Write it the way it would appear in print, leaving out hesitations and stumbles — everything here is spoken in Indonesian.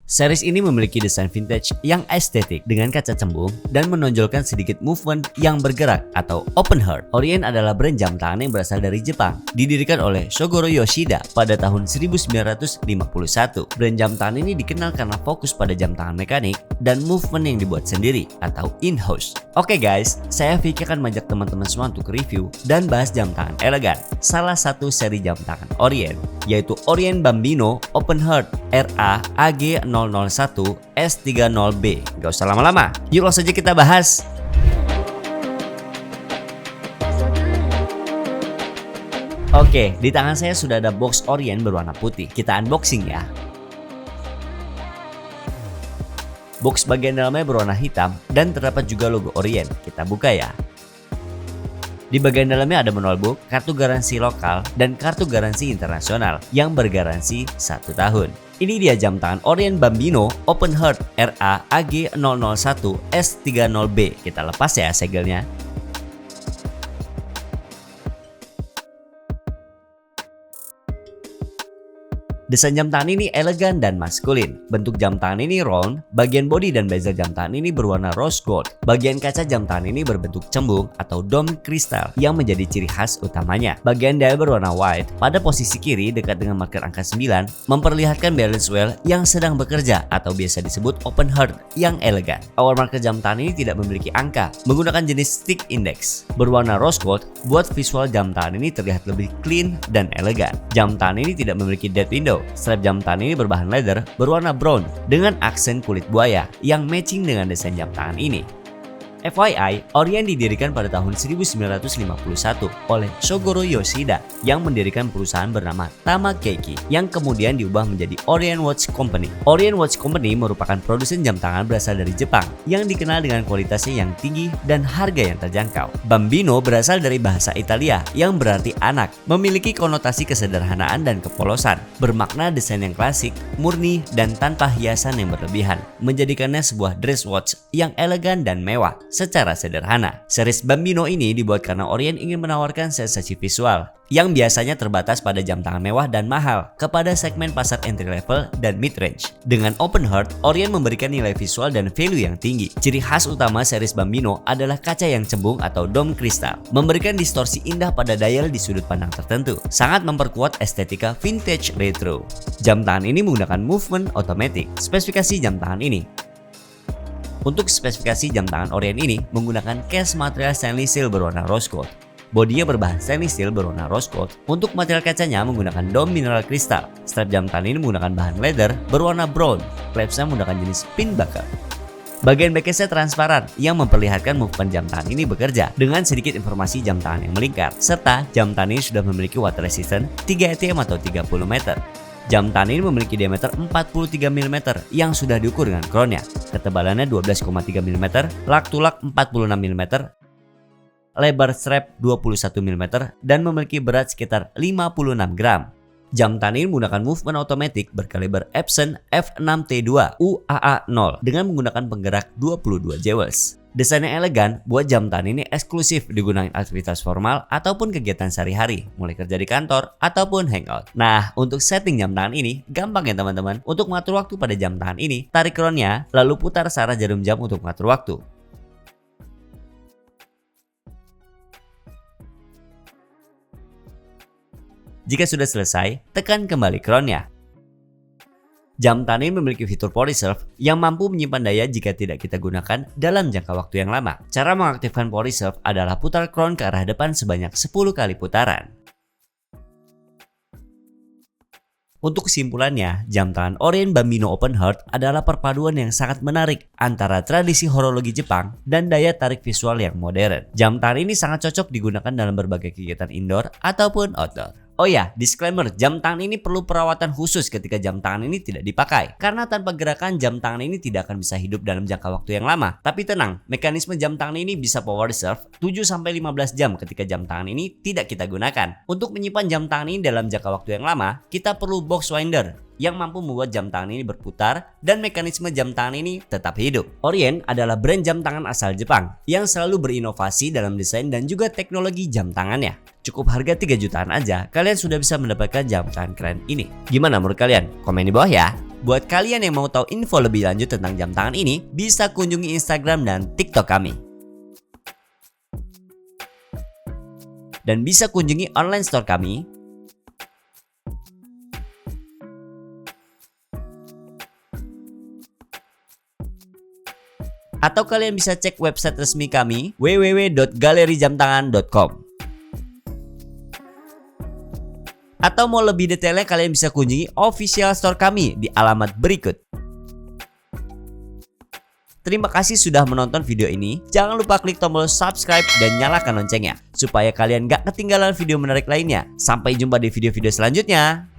Series ini memiliki desain vintage yang estetik dengan kaca cembung dan menonjolkan sedikit movement yang bergerak atau open heart. Orient adalah brand jam tangan yang berasal dari Jepang, didirikan oleh Shogoro Yoshida pada tahun 1951. Brand jam tangan ini dikenal karena fokus pada jam tangan mekanik dan movement yang dibuat sendiri atau in-house. Oke guys, saya Vicky akan mengajak teman-teman semua untuk review dan bahas jam tangan elegan. Salah satu seri jam tangan Orient, yaitu Orient Bambino Open Heart RA AG 001 S30B. Gak usah lama-lama, yuk langsung saja kita bahas. Oke, di tangan saya sudah ada box Orient berwarna putih. Kita unboxing ya. Box bagian dalamnya berwarna hitam dan terdapat juga logo Orient. Kita buka ya. Di bagian dalamnya ada manual book, kartu garansi lokal, dan kartu garansi internasional yang bergaransi 1 tahun. Ini dia jam tangan Orient Bambino Open Heart RA AG 001 S30B. Kita lepas ya segelnya. Desain jam tangan ini elegan dan maskulin. Bentuk jam tangan ini round, bagian bodi dan bezel jam tangan ini berwarna rose gold. Bagian kaca jam tangan ini berbentuk cembung atau dome kristal yang menjadi ciri khas utamanya. Bagian dial berwarna white pada posisi kiri dekat dengan marker angka 9 memperlihatkan balance wheel yang sedang bekerja atau biasa disebut open heart yang elegan. Hour marker jam tangan ini tidak memiliki angka, menggunakan jenis stick index. Berwarna rose gold buat visual jam tangan ini terlihat lebih clean dan elegan. Jam tangan ini tidak memiliki dead window. Strap jam tangan ini berbahan leather berwarna brown dengan aksen kulit buaya yang matching dengan desain jam tangan ini. FYI, Orient didirikan pada tahun 1951 oleh Shogoro Yoshida yang mendirikan perusahaan bernama Tama Keiki yang kemudian diubah menjadi Orient Watch Company. Orient Watch Company merupakan produsen jam tangan berasal dari Jepang yang dikenal dengan kualitasnya yang tinggi dan harga yang terjangkau. Bambino berasal dari bahasa Italia yang berarti anak, memiliki konotasi kesederhanaan dan kepolosan, bermakna desain yang klasik, murni, dan tanpa hiasan yang berlebihan, menjadikannya sebuah dress watch yang elegan dan mewah secara sederhana. Series Bambino ini dibuat karena Orient ingin menawarkan sensasi visual yang biasanya terbatas pada jam tangan mewah dan mahal kepada segmen pasar entry level dan mid range. Dengan open heart, Orient memberikan nilai visual dan value yang tinggi. Ciri khas utama series Bambino adalah kaca yang cembung atau dome kristal, memberikan distorsi indah pada dial di sudut pandang tertentu, sangat memperkuat estetika vintage retro. Jam tangan ini menggunakan movement automatic. Spesifikasi jam tangan ini: untuk spesifikasi jam tangan Orient ini menggunakan case material stainless steel berwarna rose gold. Bodinya berbahan stainless steel berwarna rose gold. Untuk material kacanya menggunakan dome mineral kristal. Strap jam tangan ini menggunakan bahan leather berwarna brown. Clamps-nya menggunakan jenis pin buckle. Bagian backcase-nya transparan yang memperlihatkan movement jam tangan ini bekerja dengan sedikit informasi jam tangan yang melingkar. Serta jam tangan ini sudah memiliki water resistant 3 ATM atau 30 meter. Jam tangan ini memiliki diameter 43 mm yang sudah diukur dengan crown-nya. Ketebalannya 12,3 mm, lak to lak 46 mm, lebar strap 21 mm, dan memiliki berat sekitar 56 gram. Jam tangan ini menggunakan movement automatic berkaliber Epson F6T2 UAA0 dengan menggunakan penggerak 22 jewels. Desain yang elegan buat jam tangan ini eksklusif digunakan aktivitas formal ataupun kegiatan sehari-hari, mulai kerja di kantor ataupun hangout. Nah, untuk setting jam tangan ini gampang ya teman-teman. Untuk mengatur waktu pada jam tangan ini, tarik crown-nya lalu putar searah jarum jam untuk mengatur waktu. Jika sudah selesai, tekan kembali crown-nya. Jam tangan ini memiliki fitur power reserve yang mampu menyimpan daya jika tidak kita gunakan dalam jangka waktu yang lama. Cara mengaktifkan power reserve adalah putar crown ke arah depan sebanyak 10 kali putaran. Untuk kesimpulannya, jam tangan Orient Bambino Open Heart adalah perpaduan yang sangat menarik antara tradisi horologi Jepang dan daya tarik visual yang modern. Jam tangan ini sangat cocok digunakan dalam berbagai kegiatan indoor ataupun outdoor. Oh ya, disclaimer, jam tangan ini perlu perawatan khusus ketika jam tangan ini tidak dipakai. Karena tanpa gerakan, jam tangan ini tidak akan bisa hidup dalam jangka waktu yang lama. Tapi tenang, mekanisme jam tangan ini bisa power reserve 7-15 jam ketika jam tangan ini tidak kita gunakan. Untuk menyimpan jam tangan ini dalam jangka waktu yang lama, kita perlu box winder yang mampu membuat jam tangan ini berputar dan mekanisme jam tangan ini tetap hidup. Orient adalah brand jam tangan asal Jepang yang selalu berinovasi dalam desain dan juga teknologi jam tangannya. Cukup harga 3 jutaan aja, kalian sudah bisa mendapatkan jam tangan keren ini. Gimana menurut kalian? Komen di bawah ya. Buat kalian yang mau tahu info lebih lanjut tentang jam tangan ini, bisa kunjungi Instagram dan TikTok kami. Dan bisa kunjungi online store kami. Atau kalian bisa cek website resmi kami www.galerijamtangan.com. Atau mau lebih detailnya kalian bisa kunjungi official store kami di alamat berikut. Terima kasih sudah menonton video ini. Jangan lupa klik tombol subscribe dan nyalakan loncengnya supaya kalian gak ketinggalan video menarik lainnya. Sampai jumpa di video-video selanjutnya.